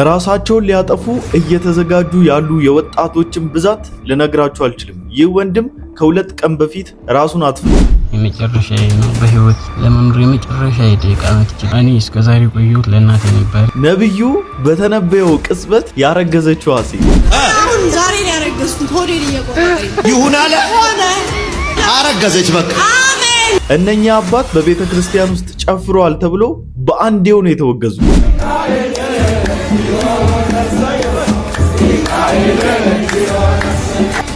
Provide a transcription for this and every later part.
ራሳቸውን ሊያጠፉ እየተዘጋጁ ያሉ የወጣቶችን ብዛት ልነግራችሁ አልችልም። ይህ ወንድም ከሁለት ቀን በፊት ራሱን አጥፍቶ የመጨረሻ ነው በህይወት ለመኖር የመጨረሻ ደቂቃ መጥቼ እኔ እስከዛሬ ቆየሁት ለእናቴ ነበር። ነብዩ በተነበየው ቅጽበት ያረገዘችው ሴት አሁን ዛሬ ነው ያረገዝኩት። ሆዴን እየቆረጠኝ ይሁን አለ አረገዘች። በቃ አሜን። እነኛ አባት በቤተ ክርስቲያን ውስጥ ጨፍረዋል ተብሎ በአንዴው ነው የተወገዙ።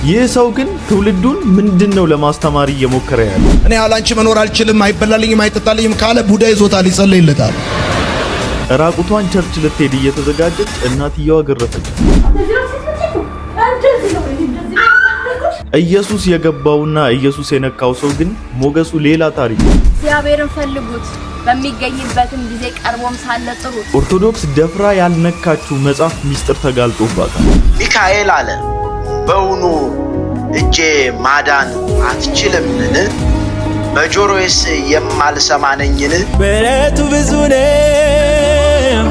ይህ ሰው ግን ትውልዱን ምንድነው ለማስተማር እየሞከረ ያለው? እኔ ያላንቺ መኖር አልችልም፣ አይበላልኝም፣ አይጠጣልኝም ካለ ቡዳ ይዞታል፣ ይጸልይለታል። ራቁቷን ቸርች ልትሄድ እየተዘጋጀች እናትየዋ ገረፈች። ኢየሱስ የገባውና ኢየሱስ የነካው ሰው ግን ሞገሱ ሌላ ታሪክ። እግዚአብሔርን ፈልጉት በሚገኝበትም ጊዜ ቀርቦም ሳለ ጥሩት። ኦርቶዶክስ ደፍራ ያልነካችው መጽሐፍ ሚስጥር ተጋልጦባታል። ሚካኤል አለ በውኑ እጄ ማዳን አትችልምን? በጆሮዬስ የማልሰማ ነኝን? ምሕረቱ ብዙ ነው፣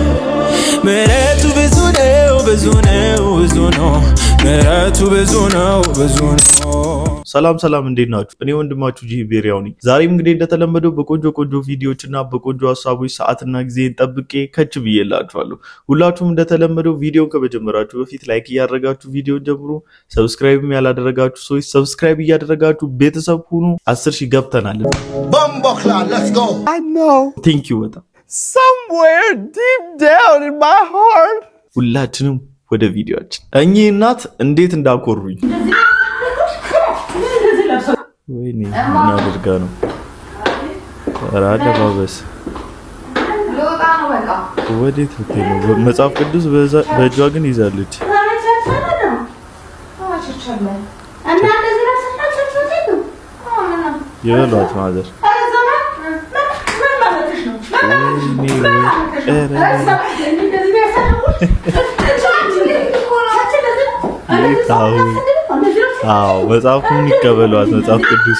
ምሕረቱ ብዙ ነው፣ ብዙ ነው፣ ብዙ ነው፣ ምሕረቱ ብዙ ነው፣ ብዙ ነው። ሰላም ሰላም፣ እንዴት ናችሁ? እኔ ወንድማችሁ ጂቤሪያው ነኝ። ዛሬም እንግዲህ እንደተለመደው በቆንጆ ቪዲዮዎችና በቆንጆ ሀሳቦች ሰዓትና ጊዜን ጠብቄ ከች ብዬላችኋለሁ። ሁላችሁም እንደተለመደው ቪዲዮን ከመጀመራችሁ በፊት ላይክ እያደረጋችሁ ቪዲዮን ጀምሩ። ሰብስክራይብም ያላደረጋችሁ ሰዎች ሰብስክራይብ እያደረጋችሁ ቤተሰብ ሁኑ። 10,000 ገብተናል። ቦምቦክላ ሌትስ ጎ። I know ቴንክ ዩ በጣም somewhere deep down in my heart። ሁላችንም ወደ ቪዲዮአችን። እኚህ እናት እንዴት እንዳኮሩኝ ወይኔ ምን አድርጋ ነው? አለባበስ ወዴት ልትሄድ ነው? መጽሐፍ ቅዱስ በእጇ ግን ይዛለች። የበሏት ማዘር አዎ መጽሐፉን ይቀበሏት። መጽሐፍ ቅዱስ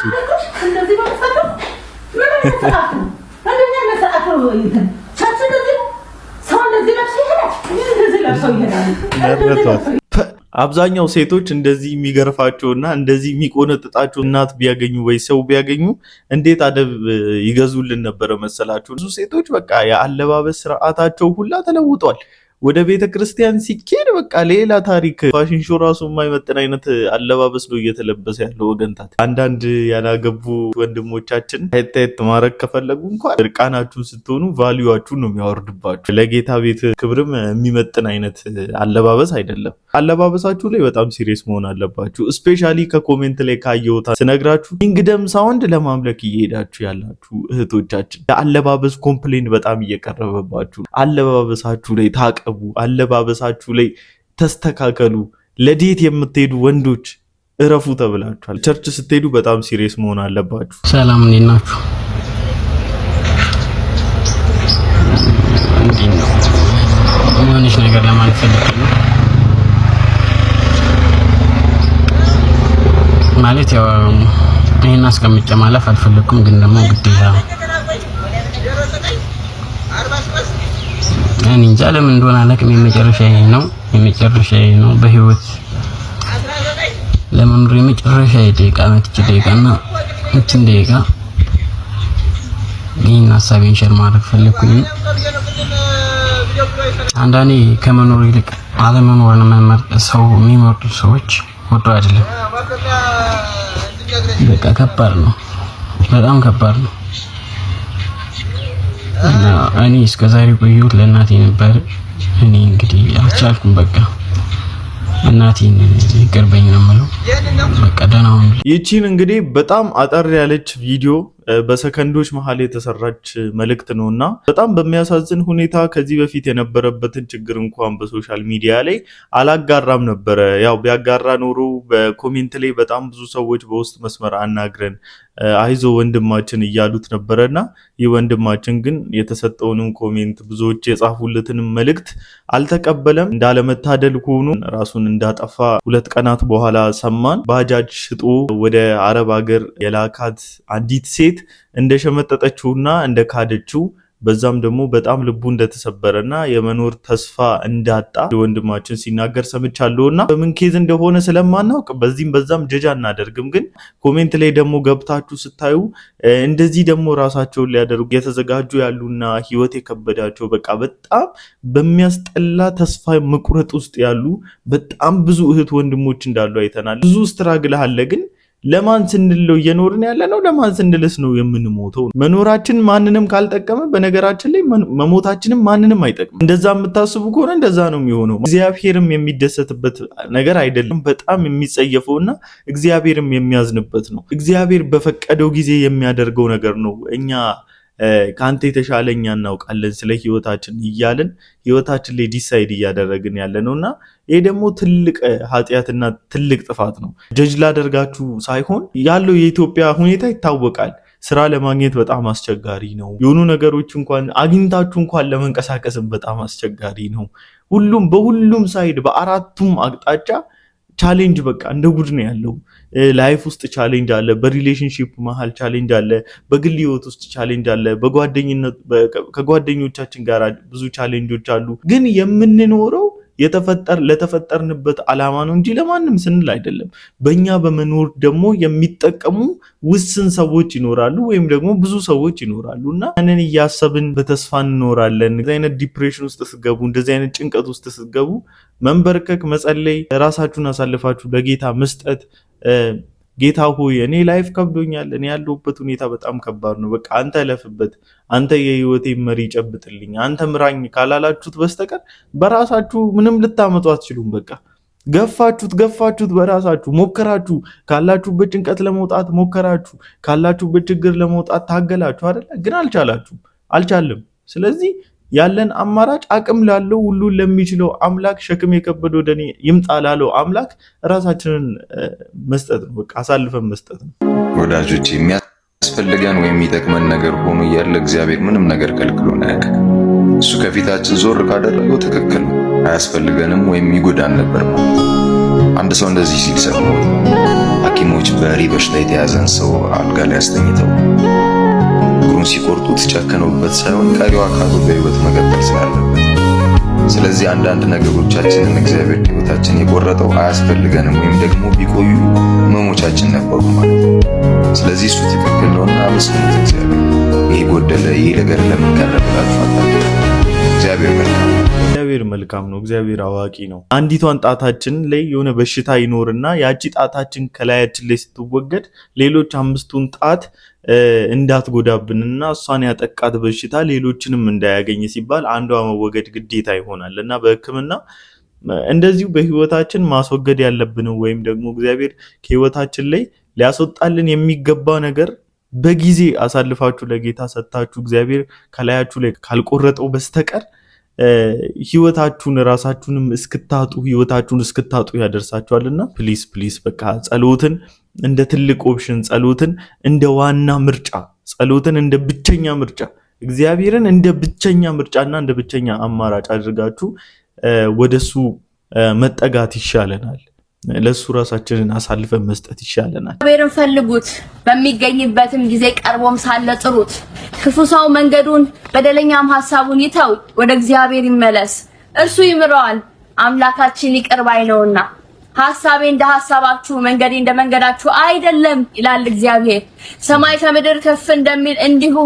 አብዛኛው ሴቶች እንደዚህ የሚገርፋቸውና እንደዚህ የሚቆነጥጣቸው እናት ቢያገኙ ወይ ሰው ቢያገኙ እንዴት አደብ ይገዙልን ነበረ መሰላችሁ? ብዙ ሴቶች በቃ የአለባበስ ስርዓታቸው ሁላ ተለውጧል። ወደ ቤተ ክርስቲያን ሲኬድ በቃ ሌላ ታሪክ። ፋሽን ሾው ራሱ የማይመጥን አይነት አለባበስ ነው እየተለበሰ ያለው ወገንታት። አንዳንድ ያላገቡ ወንድሞቻችን ሄት ማድረግ ከፈለጉ እንኳን እርቃናችሁን ስትሆኑ ቫልዩአችሁን ነው የሚያወርድባችሁ። ለጌታ ቤት ክብርም የሚመጥን አይነት አለባበስ አይደለም። አለባበሳችሁ ላይ በጣም ሲሪየስ መሆን አለባችሁ። ስፔሻሊ ከኮሜንት ላይ ካየሁት ስነግራችሁ ኪንግደም ሳውንድ ለማምለክ እየሄዳችሁ ያላችሁ እህቶቻችን የአለባበስ ኮምፕሌን በጣም እየቀረበባችሁ፣ አለባበሳችሁ ላይ ታቀ አለባበሳችሁ ላይ ተስተካከሉ። ለዴት የምትሄዱ ወንዶች እረፉ ተብላችኋል። ቸርች ስትሄዱ በጣም ሲሪየስ መሆን አለባችሁ። ሰላም እንዴት ናችሁ? የሆነች ነገር ለማለት ፈልጌ ነው። ማለት ያው ይሄን አስቀምጬ ማለፍ አልፈለኩም፣ ግን ደግሞ ግዴታ እኔ እንጃ ለምን እንደሆነ አላውቅም። የመጨረሻዬ ነው በህይወት ለመኖር የመጨረሻ ደቂቃ ደቂቃና እቺን ደቂቃ ይህን ሀሳቤን ሼር ማድረግ ፈለኩኝ። አንዳንዴ ከመኖር ይልቅ አለመኖርን ሰው የሚመርጡ ሰዎች ወዶ አይደለም። በቃ ከባድ ነው፣ በጣም ከባድ ነው። እኔ እስከዛሬ ቆየሁት ለእናቴ ነበር። እኔ እንግዲህ አልቻልኩም። በቃ እናቴን ይቅርበኝ ነው የምለው። በቃ ደህና ሁኑ። ይቺን እንግዲህ በጣም አጠር ያለች ቪዲዮ በሰከንዶች መሃል የተሰራች መልእክት ነውና በጣም በሚያሳዝን ሁኔታ ከዚህ በፊት የነበረበትን ችግር እንኳን በሶሻል ሚዲያ ላይ አላጋራም ነበረ። ያው ቢያጋራ ኖሮ በኮሜንት ላይ በጣም ብዙ ሰዎች በውስጥ መስመር አናግረን አይዞ ወንድማችን እያሉት ነበረና ይህ ወንድማችን ግን የተሰጠውንም ኮሜንት ብዙዎች የጻፉለትንም መልእክት አልተቀበለም። እንዳለመታደል ሆኖ ራሱን እንዳጠፋ 2 ቀናት በኋላ ሰማን። ባጃጅ ሽጦ ወደ አረብ ሀገር የላካት አንዲት ሴት እንደሸመጠጠችውና እንደካደችው በዛም ደግሞ በጣም ልቡ እንደተሰበረና የመኖር ተስፋ እንዳጣ ወንድማችን ሲናገር ሰምቻለሁና በምን ኬዝ እንደሆነ ስለማናውቅ በዚህም በዛም ጀጃ እናደርግም። ግን ኮሜንት ላይ ደግሞ ገብታችሁ ስታዩ እንደዚህ ደግሞ ራሳቸውን ሊያደርጉ የተዘጋጁ ያሉና ህይወት የከበዳቸው በቃ በጣም በሚያስጠላ ተስፋ መቁረጥ ውስጥ ያሉ በጣም ብዙ እህት ወንድሞች እንዳሉ አይተናል። ብዙ ስትራግል አለ። ግን ለማን ስንለው እየኖርን ያለ ነው? ለማን ስንልስ ነው የምንሞተው? መኖራችን ማንንም ካልጠቀመ በነገራችን ላይ መሞታችንም ማንንም አይጠቅም። እንደዛ የምታስቡ ከሆነ እንደዛ ነው የሚሆነው። እግዚአብሔርም የሚደሰትበት ነገር አይደለም። በጣም የሚጸየፈውና እግዚአብሔርም የሚያዝንበት ነው። እግዚአብሔር በፈቀደው ጊዜ የሚያደርገው ነገር ነው። እኛ ካንተ የተሻለኛ እናውቃለን ስለ ህይወታችን እያልን ህይወታችን ላይ ዲሳይድ እያደረግን ያለ ነውና ይሄ ደግሞ ትልቅ ኃጢያትና ትልቅ ጥፋት ነው። ጀጅ ላደርጋችሁ ሳይሆን ያለው የኢትዮጵያ ሁኔታ ይታወቃል። ስራ ለማግኘት በጣም አስቸጋሪ ነው። የሆኑ ነገሮች እንኳን አግኝታችሁ እንኳን ለመንቀሳቀስም በጣም አስቸጋሪ ነው። በሁሉም ሳይድ በአራቱም አቅጣጫ ቻሌንጅ በቃ እንደ ጉድ ነው ያለው። ላይፍ ውስጥ ቻሌንጅ አለ፣ በሪሌሽንሺፕ መሃል ቻሌንጅ አለ፣ በግል ህይወት ውስጥ ቻሌንጅ አለ፣ በጓደኝነት ከጓደኞቻችን ጋር ብዙ ቻሌንጆች አሉ። ግን የምንኖረው ለተፈጠርንበት ዓላማ ነው እንጂ ለማንም ስንል አይደለም። በእኛ በመኖር ደግሞ የሚጠቀሙ ውስን ሰዎች ይኖራሉ፣ ወይም ደግሞ ብዙ ሰዎች ይኖራሉ እና ያንን እያሰብን በተስፋ እንኖራለን። እንደዚህ አይነት ዲፕሬሽን ውስጥ ስትገቡ፣ እንደዚህ አይነት ጭንቀት ውስጥ ስትገቡ መንበርከክ፣ መጸለይ፣ ራሳችሁን አሳልፋችሁ ለጌታ መስጠት። ጌታ ሆይ እኔ ላይፍ ከብዶኛል፣ እኔ ያለሁበት ሁኔታ በጣም ከባድ ነው፣ በቃ አንተ ለፍበት፣ አንተ የህይወቴ መሪ ጨብጥልኝ፣ አንተ ምራኝ ካላላችሁት በስተቀር በራሳችሁ ምንም ልታመጡ አትችሉም። በቃ ገፋችሁት፣ በራሳችሁ ሞከራችሁ፣ ካላችሁበት ጭንቀት ለመውጣት ሞከራችሁ፣ ካላችሁበት ችግር ለመውጣት ታገላችሁ አይደል? ግን አልቻለም። ስለዚህ ያለን አማራጭ አቅም ላለው ሁሉን ለሚችለው አምላክ ሸክም የከበደ ወደኔ ይምጣ ላለው አምላክ ራሳችንን መስጠት ነው። በቃ አሳልፈን መስጠት ነው። ወዳጆች የሚያስፈልገን ወይም የሚጠቅመን ነገር ሆኖ እያለ እግዚአብሔር ምንም ነገር ከልክሎን አያውቅም። እሱ ከፊታችን ዞር ካደረገው ትክክል ነው፣ አያስፈልገንም ወይም ይጎዳን ነበር ማለት። አንድ ሰው እንደዚህ ሲል ሰማሁት። ሐኪሞች በሪ በሽታ የተያዘን ሰው አልጋ ላይ አስተኝተው እግሩን ሲቆርጡት ጨከኑበት ሳይሆን ቀሪው አካሉ በህይወት መቀጠል ስላለበት። ስለዚህ አንዳንድ ነገሮቻችንን እግዚአብሔር ህይወታችን የቆረጠው አያስፈልገንም ወይም ደግሞ ቢቆዩ መሞቻችን ነበሩ ማለት ነው። ስለዚህ እሱ ትክክል ነውና አመስግኑት እግዚአብሔር። ይሄ ጎደለ፣ ይሄ ነገር ለምን ቀረ ብላችሁ አታውቁም። እግዚአብሔር መልካም ነው። እግዚአብሔር አዋቂ ነው። አንዲቷን ጣታችን ላይ የሆነ በሽታ ይኖርና ያቺ ጣታችን ከላያችን ላይ ስትወገድ ሌሎች አምስቱን ጣት እንዳትጎዳብንና እሷን ያጠቃት በሽታ ሌሎችንም እንዳያገኝ ሲባል አንዷ መወገድ ግዴታ ይሆናል እና በሕክምና እንደዚሁ በህይወታችን ማስወገድ ያለብን ወይም ደግሞ እግዚአብሔር ከህይወታችን ላይ ሊያስወጣልን የሚገባ ነገር በጊዜ አሳልፋችሁ ለጌታ ሰጣችሁ እግዚአብሔር ከላያችሁ ላይ ካልቆረጠው በስተቀር ህይወታችሁን ራሳችሁንም ህይወታችሁን እስክታጡ ያደርሳችኋልና ፕሊዝ በቃ ጸሎትን እንደ ትልቅ ኦፕሽን፣ ጸሎትን እንደ ዋና ምርጫ፣ ጸሎትን እንደ ብቸኛ ምርጫ፣ እግዚአብሔርን እንደ ብቸኛ ምርጫና እንደ ብቸኛ አማራጭ አድርጋችሁ ወደሱ መጠጋት ይሻለናል። ለሱ ራሳችንን አሳልፈን መስጠት ይሻለናል። እግዚአብሔርን ፈልጉት፣ በሚገኝበትም ጊዜ ቀርቦም ሳለ ጥሩት። ክፉ ሰው መንገዱን በደለኛም ሐሳቡን ይተው፣ ወደ እግዚአብሔር ይመለስ፣ እርሱ ይምረዋል። አምላካችን ይቅር ባይ ነውና። ሐሳቤ እንደ ሐሳባችሁ መንገዴ እንደ መንገዳችሁ አይደለም ይላል እግዚአብሔር። ሰማይ ከምድር ከፍ እንደሚል እንዲሁ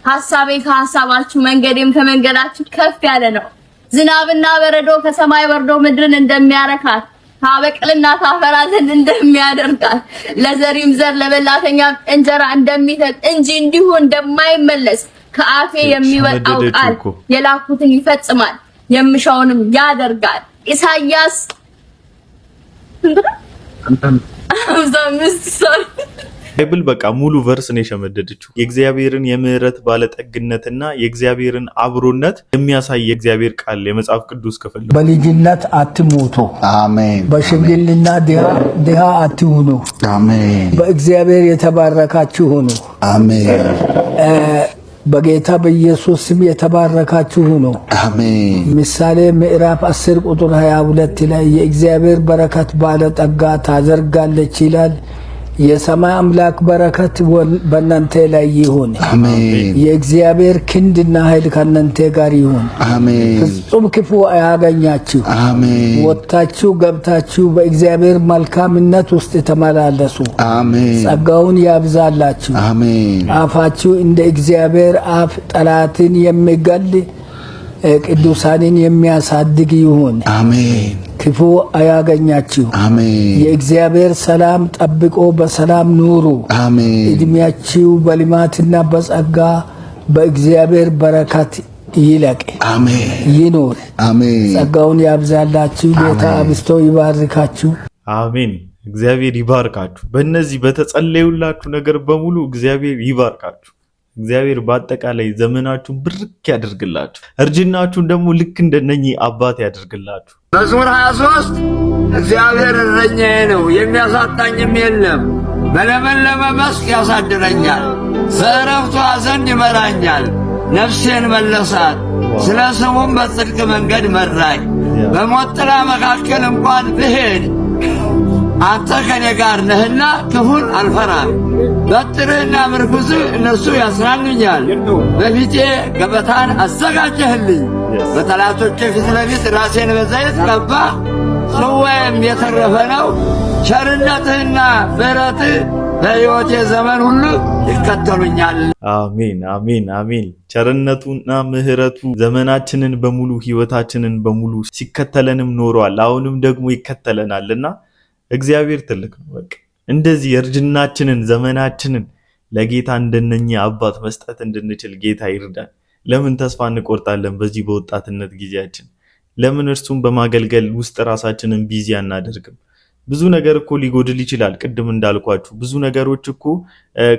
ሐሳቤ ከሐሳባችሁ መንገዴም ከመንገዳችሁ ከፍ ያለ ነው። ዝናብና በረዶ ከሰማይ ወርዶ ምድርን እንደሚያረካት ታበቅልና ታፈራ ዘንድ እንደሚያደርጋት ለዘሪም ዘር ለበላተኛም እንጀራ እንደሚሰጥ እንጂ እንዲሁ እንደማይመለስ ከአፌ የሚወጣው ቃል የላኩትን ይፈጽማል፣ የምሻውንም ያደርጋል። ኢሳይያስ ባይብል በቃ ሙሉ ቨርስ ነው የሸመደደችው። የእግዚአብሔርን የምህረት ባለጠግነትና የእግዚአብሔርን አብሮነት የሚያሳይ የእግዚአብሔር ቃል የመጽሐፍ ቅዱስ ክፍል። በልጅነት አትሞቱ፣ አሜን። በሽምግልና ድሃ አትሁኑ፣ አሜን። በእግዚአብሔር የተባረካችሁ ሁኑ፣ አሜን። በጌታ በኢየሱስ ስም የተባረካችሁ ሁኑ፣ አሜን። ምሳሌ ምዕራፍ 10 ቁጥር 22 ላይ የእግዚአብሔር በረከት ባለጠጋ ታደርጋለች ይላል። የሰማይ አምላክ በረከት በእናንተ ላይ ይሁን። አሜን። የእግዚአብሔር ክንድና ኃይል ከእናንተ ጋር ይሁን። አሜን። ፍጹም ክፉ አያገኛችሁ። አሜን። ወጥታችሁ ገብታችሁ በእግዚአብሔር መልካምነት ውስጥ ተመላለሱ። አሜን። ጸጋውን ያብዛላችሁ። አሜን። አፋችሁ እንደ እግዚአብሔር አፍ ጠላትን የሚገል ቅዱሳንን የሚያሳድግ ይሁን። አሜን። ክፉ አያገኛችሁ። አሜን። የእግዚአብሔር ሰላም ጠብቆ በሰላም ኑሩ። አሜን። እድሜያችሁ በልማትና በጸጋ በእግዚአብሔር በረከት ይለቅ። አሜን። ይኑር። አሜን። ጸጋውን ያብዛላችሁ። ጌታ አብስቶ ይባርካችሁ። አሜን። እግዚአብሔር ይባርካችሁ። በእነዚህ በተጸለዩላችሁ ነገር በሙሉ እግዚአብሔር ይባርካችሁ። እግዚአብሔር በአጠቃላይ ዘመናችሁን ብርክ ያደርግላችሁ። እርጅናችሁን ደግሞ ልክ እንደነኚህ አባት ያደርግላችሁ። መዝሙር 23 እግዚአብሔር እረኛዬ ነው የሚያሳጣኝም የለም። በለመለመ መስክ ያሳድረኛል፣ በዕረፍቱ ዘንድ ይመራኛል። ነፍሴን መለሳት፣ ስለ ስሙም በጽድቅ መንገድ መራኝ። በሞት ጥላ መካከል እንኳን ብሄድ አንተ ከኔ ጋር ነህና ክፉን አልፈራም። በትርህና ምርኩዝህ እነሱ ያጽናኑኛል። በፊቴ ገበታን አዘጋጀህልኝ፣ በጠላቶቼ ፊት ለፊት ራሴን በዘይት ቀባህ። ጽዋዬም የተረፈ ነው። ቸርነትህና ምሕረትህ በሕይወቴ ዘመን ሁሉ ይከተሉኛል። አሜን፣ አሜን፣ አሜን። ቸርነቱና ምሕረቱ ዘመናችንን በሙሉ ሕይወታችንን በሙሉ ሲከተለንም ኖሯል፣ አሁንም ደግሞ ይከተለናልና እግዚአብሔር ትልቅ ነው። በቃ እንደዚህ የእርጅናችንን ዘመናችንን ለጌታ እንደነኚህ አባት መስጠት እንድንችል ጌታ ይርዳን። ለምን ተስፋ እንቆርጣለን? በዚህ በወጣትነት ጊዜያችን ለምን እርሱን በማገልገል ውስጥ ራሳችንን ቢዚ አናደርግም? ብዙ ነገር እኮ ሊጎድል ይችላል። ቅድም እንዳልኳችሁ ብዙ ነገሮች እኮ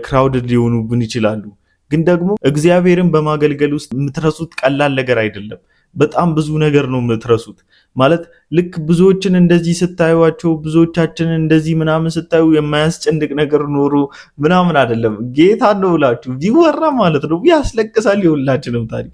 ክራውድድ ሊሆኑብን ይችላሉ። ግን ደግሞ እግዚአብሔርን በማገልገል ውስጥ የምትረሱት ቀላል ነገር አይደለም። በጣም ብዙ ነገር ነው የምትረሱት። ማለት ልክ ብዙዎችን እንደዚህ ስታዩዋቸው ብዙዎቻችንን እንደዚህ ምናምን ስታዩ የማያስጨንቅ ነገር ኖሮ ምናምን አይደለም። ጌታ ነው ብላችሁ ቢወራ ማለት ነው ያስለቅሳል። የሁላችንም ታሪክ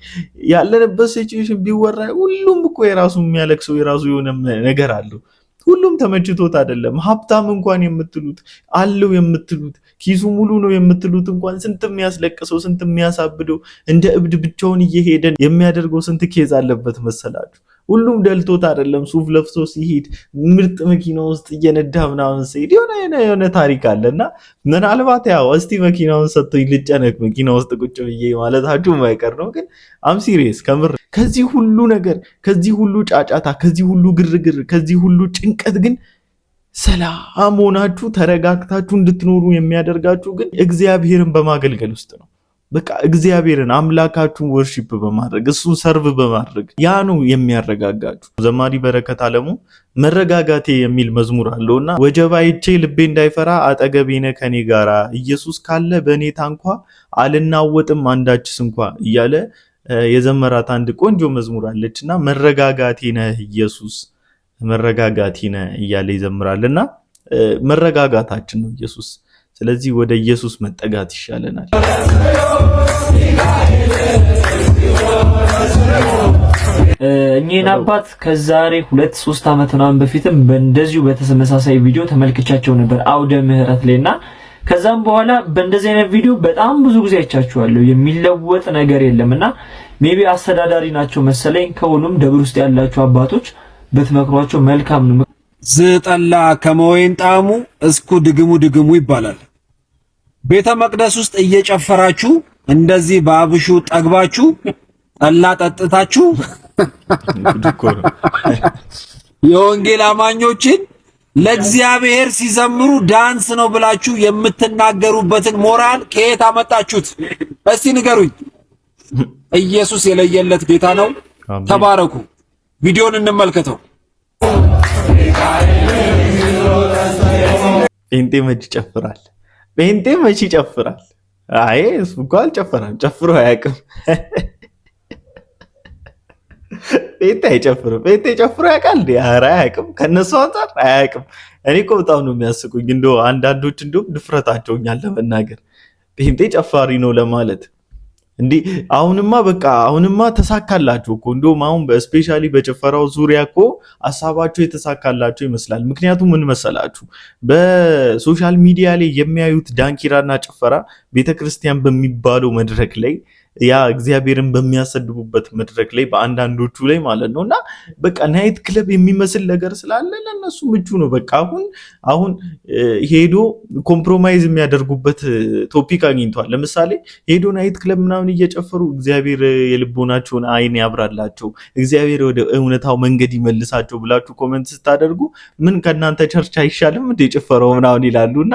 ያለንበት ሲቹዌሽን ቢወራ ሁሉም እኮ የራሱ የሚያለቅሰው የራሱ የሆነ ነገር አለው። ሁሉም ተመችቶት አይደለም። ሀብታም እንኳን የምትሉት አለው የምትሉት ኪሱ ሙሉ ነው የምትሉት እንኳን ስንት የሚያስለቅሰው ስንት የሚያሳብደው እንደ እብድ ብቻውን እየሄደን የሚያደርገው ስንት ኬዝ አለበት መሰላችሁ። ሁሉም ደልቶት አይደለም። ሱፍ ለብሶ ሲሄድ ምርጥ መኪና ውስጥ እየነዳ ምናምን ሲሄድ የሆነ ታሪክ አለና ምናልባት ያው እስቲ መኪናውን ሰጥቶኝ ልጨነቅ መኪና ውስጥ ቁጭ ብዬ ማለታችሁ የማይቀር ነው። ግን አም ሲሪየስ ከምር ከዚህ ሁሉ ነገር ከዚህ ሁሉ ጫጫታ ከዚህ ሁሉ ግርግር ከዚህ ሁሉ ጭንቀት ግን ሰላም ሆናችሁ ተረጋግታችሁ እንድትኖሩ የሚያደርጋችሁ ግን እግዚአብሔርን በማገልገል ውስጥ ነው። በቃ እግዚአብሔርን አምላካችሁን ወርሺፕ በማድረግ እሱን ሰርቭ በማድረግ ያ ነው የሚያረጋጋችሁ። ዘማሪ በረከት አለሙ መረጋጋቴ የሚል መዝሙር አለውና ወጀብ አይቼ ልቤ እንዳይፈራ አጠገቤ ነህ ከኔ ጋራ ኢየሱስ ካለ በእኔ ታንኳ አልናወጥም አንዳችስ እንኳ እያለ የዘመራት አንድ ቆንጆ መዝሙር አለችና መረጋጋቴ ነህ ኢየሱስ መረጋጋቴ ነህ እያለ ይዘምራልና መረጋጋታችን ነው ኢየሱስ። ስለዚህ ወደ ኢየሱስ መጠጋት ይሻለናል። እኚህን አባት ከዛሬ 2-3 ዓመት ምናምን በፊትም በእንደዚሁ በተመሳሳይ ቪዲዮ ተመልክቻቸው ነበር አውደ ምህረት ላይና ከዛም በኋላ በእንደዚህ አይነት ቪዲዮ በጣም ብዙ ጊዜ አይቻችኋለሁ። የሚለወጥ ነገር የለምና ሜቢ አስተዳዳሪ ናቸው መሰለኝ። ከሁሉም ደብር ውስጥ ያላችሁ አባቶች በትመክሯቸው መልካም ነው። ዝጠላ ከመወይን ጣዕሙ እስኩ ድግሙ ድግሙ ይባላል። ቤተ መቅደስ ውስጥ እየጨፈራችሁ እንደዚህ በአብሹ ጠግባችሁ ጠላ ጠጥታችሁ የወንጌል አማኞችን ለእግዚአብሔር ሲዘምሩ ዳንስ ነው ብላችሁ የምትናገሩበትን ሞራል ከየት አመጣችሁት? እስቲ ንገሩኝ። ኢየሱስ የለየለት ጌታ ነው። ተባረኩ። ቪዲዮን እንመልከተው። ጴንጤ መች ይጨፍራል? ጴንጤ መች ይጨፍራል? አይ እሱ እንኳን አልጨፈረም፣ ጨፍሮ አያውቅም። ጴንጤ አይጨፍርም። ጴንጤ ጨፍሮ ያውቃል እንዴ? ኧረ አያውቅም። ከነሱ አንፃር አያውቅም። እኔ እኮ በጣም ነው የሚያስቁኝ። እንደው አንዳንዶች እንደውም ድፍረታቸው እኛን ለመናገር ጴንጤ ጨፋሪ ነው ለማለት እንዴ አሁንማ በቃ አሁንማ ተሳካላችሁ እኮ እንደውም አሁን በስፔሻሊ በጭፈራው ዙሪያ እኮ ሐሳባቸው የተሳካላቸው ይመስላል። ምክንያቱም ምን መሰላችሁ በሶሻል ሚዲያ ላይ የሚያዩት ዳንኪራና ጭፈራ ቤተክርስቲያን በሚባለው መድረክ ላይ ያ እግዚአብሔርን በሚያሰድቡበት መድረክ ላይ በአንዳንዶቹ ላይ ማለት ነውና በቃ ናይት ክለብ የሚመስል ነገር ስላለ ለነሱ ምቹ ነው። በቃ አሁን ሄዶ ኮምፕሮማይዝ የሚያደርጉበት ቶፒክ አግኝቷል። ለምሳሌ ሄዶ ናይት ክለብ ምናምን እየጨፈሩ እግዚአብሔር የልቦናቸውን አይን ያብራላቸው፣ እግዚአብሔር ወደ እውነታው መንገድ ይመልሳቸው ብላችሁ ኮሜንት ስታደርጉ ምን ከናንተ ቸርች አይሻልም እንደ ጨፈረው ምናምን ይላሉና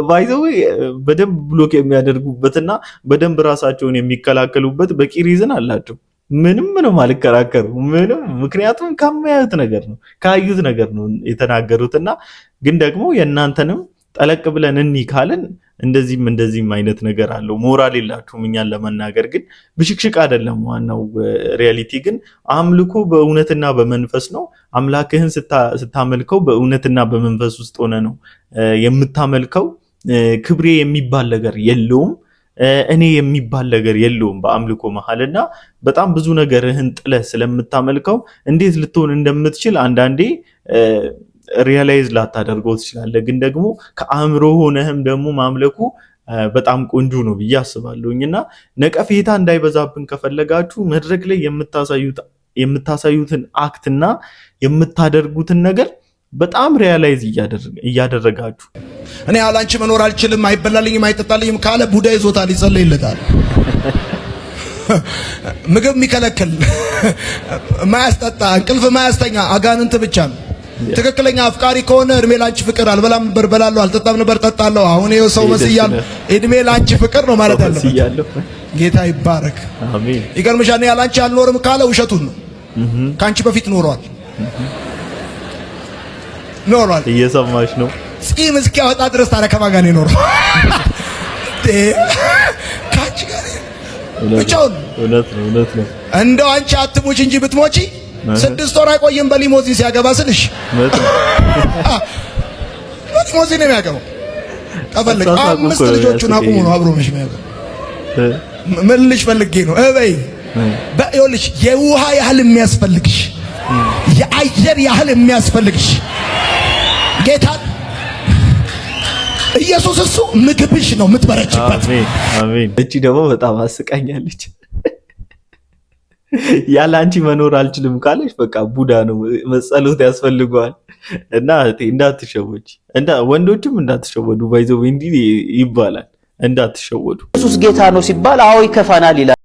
ባይዘው በደንብ ብሎክ የሚያደርጉበትና በደንብ ራሳቸውን የሚከላከሉበት በቂ ሪዝን አላቸው። ምንም አልከራከሩ ምንም፣ ምክንያቱም ከማያዩት ነገር ነው ካዩት ነገር ነው የተናገሩትና ግን ደግሞ የእናንተንም ጠለቅ ብለን እንይ ካለን እንደዚህም አይነት ነገር አለው። ሞራል የላችሁም እኛን ለመናገር ግን ብሽክሽቅ አይደለም። ዋናው ሪያሊቲ ግን አምልኮ በእውነትና በመንፈስ ነው። አምላክህን ስታመልከው በእውነትና በመንፈስ ውስጥ ሆነ ነው የምታመልከው። ክብሬ የሚባል ነገር የለውም፣ እኔ የሚባል ነገር የለውም በአምልኮ መሃልና በጣም ብዙ ነገርህን ጥለህ ስለምታመልከው እንዴት ልትሆን እንደምትችል አንዳንዴ ሪያላይዝ ላታደርገው ትችላለህ። ግን ደግሞ ከአእምሮ ሆነህም ደግሞ ማምለኩ በጣም ቆንጆ ነው ብዬ አስባለሁኝና ነቀፌታ እንዳይበዛብን ከፈለጋችሁ መድረክ ላይ የምታሳዩትን አክትና የምታደርጉትን ነገር በጣም ሪያላይዝ እያደረጋችሁ እኔ ያላንቺ መኖር አልችልም፣ አይበላልኝም፣ አይጠጣልኝም ካለ ቡዳ ይዞታል፣ ይጸልይለታል። ምግብ የሚከለክል ማያስጠጣ እንቅልፍ ማያስተኛ አጋንንት ብቻ ነው። ትክክለኛ አፍቃሪ ከሆነ እድሜ ላንቺ ፍቅር፣ አልበላም ነበር በላለሁ፣ አልጠጣም ነበር ጠጣለሁ፣ አሁን ይኸው ሰው መስያለሁ፣ እድሜ ላንቺ ፍቅር ነው ማለት አለበት። ጌታ ይባረክ። አሜን። ይገርምሻል፣ እኔ ያላንቺ አልኖርም ካለ ውሸቱን ነው። ካንቺ በፊት ኖሯል። እየሰማሽ ነው። ጺም እስኪያወጣ ድረስ ታዲያ ከማን ጋር ነው የኖረው? ካንቺ ጋር ብቻውን። እውነት ነው። እንደው አንቺ አትሞች እንጂ ብትሞቺ 6 ወር አይቆይም በሊሞዚን ሲያገባ ስልሽ። በሊሞዚን ነው የሚያገባው። ተፈልግ 5 ልጆቹን አቁሙ ነው አብሮ መሽ የሚያገባው። ምን ልጅ ፈልጌ ነው እበይ በይልሽ የውሃ ያህል የሚያስፈልግሽ የአየር ያህል የሚያስፈልግሽ ጌታ ኢየሱስ እሱ ምግብሽ ነው የምትበረችበት። አሜን። እቺ ደግሞ በጣም አስቃኛለች። ያለ አንቺ መኖር አልችልም ካለሽ በቃ ቡዳ ነው፣ መጸሎት ያስፈልገዋል። እና እንዳትሸወጂ፣ ወንዶችም እንዳትሸወዱ። ባይዘው እንዲህ ይባላል፣ እንዳትሸወዱ። ኢየሱስ ጌታ ነው ሲባል አዎ ይከፋናል ይላል።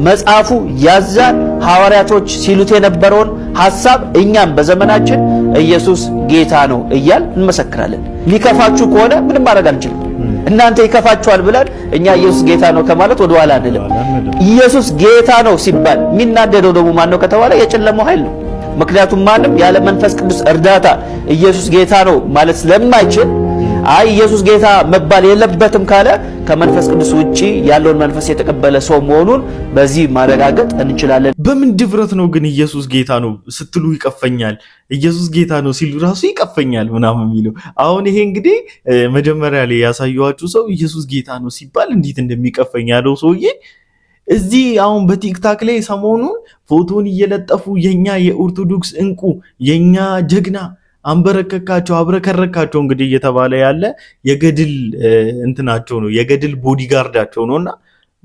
መጽሐፉ ያዛል። ሐዋርያቶች ሲሉት የነበረውን ሐሳብ እኛም በዘመናችን ኢየሱስ ጌታ ነው እያል እንመሰክራለን። ሊከፋችሁ ከሆነ ምንም ማድረግ አንችልም። እናንተ ይከፋችኋል ብለን እኛ ኢየሱስ ጌታ ነው ከማለት ወደ ኋላ አንልም። ኢየሱስ ጌታ ነው ሲባል የሚናደደው ደግሞ ማን ነው ከተባለ የጨለማው ኃይል ነው። ምክንያቱም ማንም ያለ መንፈስ ቅዱስ እርዳታ ኢየሱስ ጌታ ነው ማለት ስለማይችል አይ ኢየሱስ ጌታ መባል የለበትም ካለ ከመንፈስ ቅዱስ ውጪ ያለውን መንፈስ የተቀበለ ሰው መሆኑን በዚህ ማረጋገጥ እንችላለን። በምን ድፍረት ነው ግን ኢየሱስ ጌታ ነው ስትሉ ይቀፈኛል፣ ኢየሱስ ጌታ ነው ሲሉ ራሱ ይቀፈኛል ምናምን የሚለው? አሁን ይሄ እንግዲህ መጀመሪያ ላይ ያሳየኋችሁ ሰው ኢየሱስ ጌታ ነው ሲባል እንዴት እንደሚቀፈኝ ያለው ሰውዬ እዚህ አሁን በቲክታክ ላይ ሰሞኑን ፎቶን እየለጠፉ የኛ የኦርቶዶክስ እንቁ የኛ ጀግና አንበረከካቸው አብረከረካቸው እንግዲህ እየተባለ ያለ የገድል እንትናቸው ነው፣ የገድል ቦዲጋርዳቸው ነውና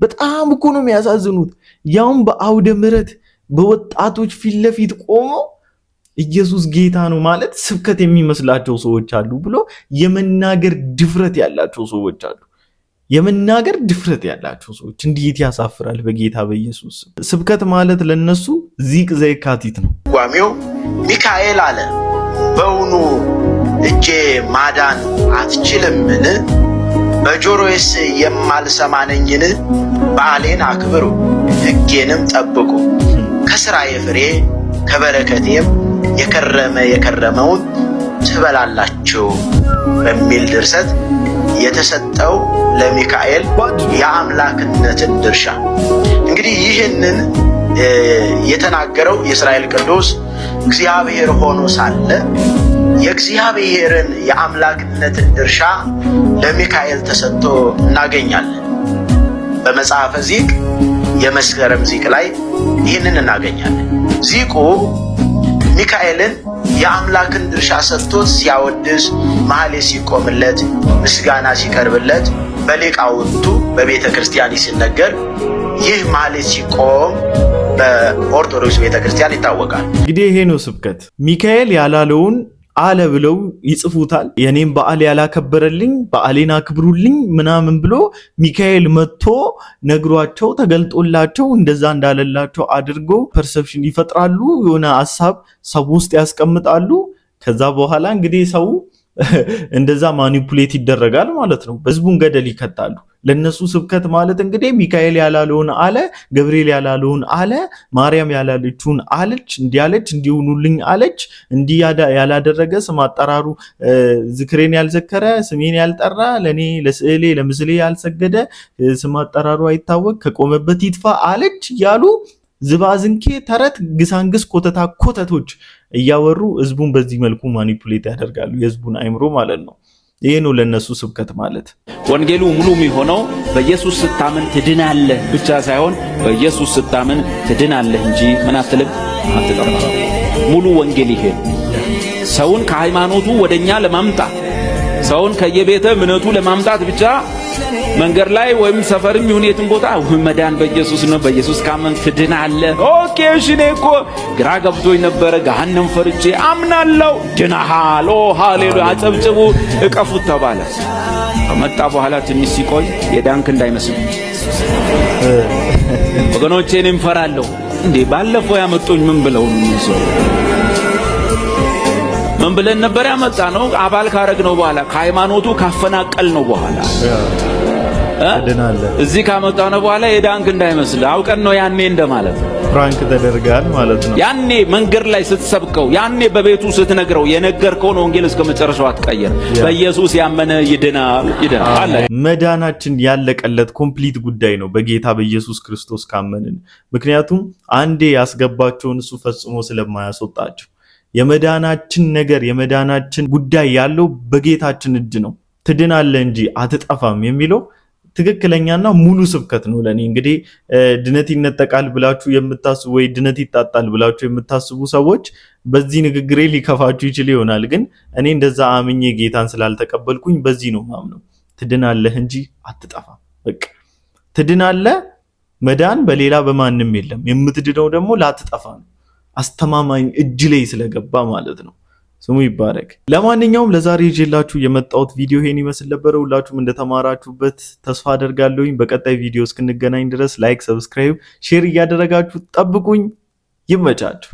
በጣም እኮ ነው የሚያሳዝኑት። ያውም በአውደ ምሕረት በወጣቶች ፊት ለፊት ቆመው ኢየሱስ ጌታ ነው ማለት ስብከት የሚመስላቸው ሰዎች አሉ ብሎ የመናገር ድፍረት ያላቸው ሰዎች አሉ። የመናገር ድፍረት ያላቸው ሰዎች እንዴት ያሳፍራል! በጌታ በኢየሱስ ስብከት ማለት ለነሱ ዚቅ ዘይካቲት ነው። ጓሚው ሚካኤል አለ በውኑ እጄ ማዳን አትችልምን? በጆሮዬስ የማልሰማነኝን? በዓሌን አክብሩ ሕጌንም ጠብቁ፣ ከሥራዬ ፍሬ ከበረከቴም የከረመውን ትበላላችሁ በሚል ድርሰት የተሰጠው ለሚካኤል የአምላክነትን ድርሻ እንግዲህ ይህንን የተናገረው የእስራኤል ቅዱስ እግዚአብሔር ሆኖ ሳለ የእግዚአብሔርን የአምላክነትን ድርሻ ለሚካኤል ተሰጥቶ እናገኛለን። በመጽሐፈ ዚቅ የመስከረም ዚቅ ላይ ይህንን እናገኛለን። ዚቁ ሚካኤልን የአምላክን ድርሻ ሰጥቶት ሲያወድስ፣ ማህሌት ሲቆምለት፣ ምስጋና ሲቀርብለት በሊቃውንቱ በቤተ ክርስቲያን ሲነገር ይህ ማህሌት ሲቆም በኦርቶዶክስ ቤተ ክርስቲያን ይታወቃል። እንግዲህ ይሄ ነው ስብከት። ሚካኤል ያላለውን አለ ብለው ይጽፉታል። የኔም በዓል ያላከበረልኝ በዓሌን አክብሩልኝ ምናምን ብሎ ሚካኤል መጥቶ ነግሯቸው ተገልጦላቸው እንደዛ እንዳለላቸው አድርጎ ፐርሰፕሽን ይፈጥራሉ። የሆነ ሐሳብ ሰው ውስጥ ያስቀምጣሉ። ከዛ በኋላ እንግዲህ ሰው እንደዛ ማኒፑሌት ይደረጋል ማለት ነው። ህዝቡን ገደል ይከታሉ። ለነሱ ስብከት ማለት እንግዲህ ሚካኤል ያላለውን አለ፣ ገብርኤል ያላለውን አለ፣ ማርያም ያላለችውን አለች፣ እንዲያለች እንዲሆኑልኝ አለች። እንዲህ ያላደረገ ስም አጠራሩ ዝክሬን ያልዘከረ ስሜን ያልጠራ ለኔ ለስዕሌ ለምስሌ ያልሰገደ ስም አጠራሩ አይታወቅ ከቆመበት ይጥፋ አለች ያሉ ዝባዝንኬ ተረት ግሳንግስ ኮተታ ኮተቶች እያወሩ ህዝቡን በዚህ መልኩ ማኒፑሌት ያደርጋሉ። የህዝቡን አይምሮ ማለት ነው። ይሄ ነው ለነሱ ስብከት ማለት። ወንጌሉ ሙሉ የሚሆነው በኢየሱስ ስታምን ትድናለህ ብቻ ሳይሆን በኢየሱስ ስታምን ትድናለህ እንጂ ምን አትልም አትጠፋም። ሙሉ ወንጌል ይሄ ሰውን ከሃይማኖቱ ወደኛ ለማምጣት ሰውን ከየቤተ እምነቱ ለማምጣት ብቻ መንገድ ላይ ወይም ሰፈርም ይሁን የትም ቦታ መዳን በኢየሱስ ነው፣ በኢየሱስ ካመን ትድናለህ። ኦኬ እሺ፣ እኔ እኮ ግራ ገብቶኝ ነበረ፣ ገሃነም ፈርቼ አምናለሁ። ድነሃል። ኦ ሃሌሉያ! አጨብጭቡ፣ እቀፉት ተባለ። ከመጣ በኋላ ትንሽ ሲቆይ የዳንክ እንዳይመስል ወገኖቼ፣ እኔም ፈራለሁ። እንዴ ባለፈው ያመጡኝ ምን ብለው ነው? ምን ብለን ነበር ያመጣ ነው? አባል ካረግ ነው በኋላ ከሃይማኖቱ ካፈናቀል ነው በኋላ እዚህ ካመጣ ነው በኋላ የዳንክ እንዳይመስል አውቀን ነው ያኔ እንደማለት ነው። ፍራንክ ተደርጋል ማለት ነው። ያኔ መንገድ ላይ ስትሰብከው፣ ያኔ በቤቱ ስትነግረው የነገርከውን ወንጌል እስከ መጨረሻው አትቀየር። በኢየሱስ ያመነ ይድናል አለ። መዳናችን ያለቀለት ኮምፕሊት ጉዳይ ነው በጌታ በኢየሱስ ክርስቶስ ካመንን። ምክንያቱም አንዴ ያስገባቸውን እሱ ፈጽሞ ስለማያስወጣቸው የመዳናችን ነገር የመዳናችን ጉዳይ ያለው በጌታችን እጅ ነው። ትድናለህ እንጂ አትጠፋም የሚለው ትክክለኛና ሙሉ ስብከት ነው ለኔ። እንግዲህ ድነት ይነጠቃል ብላችሁ የምታስቡ ወይ ድነት ይጣጣል ብላችሁ የምታስቡ ሰዎች በዚህ ንግግሬ ሊከፋችሁ ይችል ይሆናል። ግን እኔ እንደዛ አምኜ ጌታን ስላልተቀበልኩኝ በዚህ ነው ማምነው። ትድናለህ እንጂ አትጠፋም። በቃ ትድናለህ። መዳን በሌላ በማንም የለም። የምትድነው ደግሞ ላትጠፋ ነው። አስተማማኝ እጅ ላይ ስለገባ ማለት ነው። ስሙ ይባረክ። ለማንኛውም ለዛሬ ይዤላችሁ የመጣሁት ቪዲዮ ይሄን ይመስል ነበር። ሁላችሁም እንደተማራችሁበት ተስፋ አደርጋለሁኝ። በቀጣይ ቪዲዮ እስክንገናኝ ድረስ ላይክ፣ ሰብስክራይብ፣ ሼር እያደረጋችሁ ጠብቁኝ። ይመቻችሁ።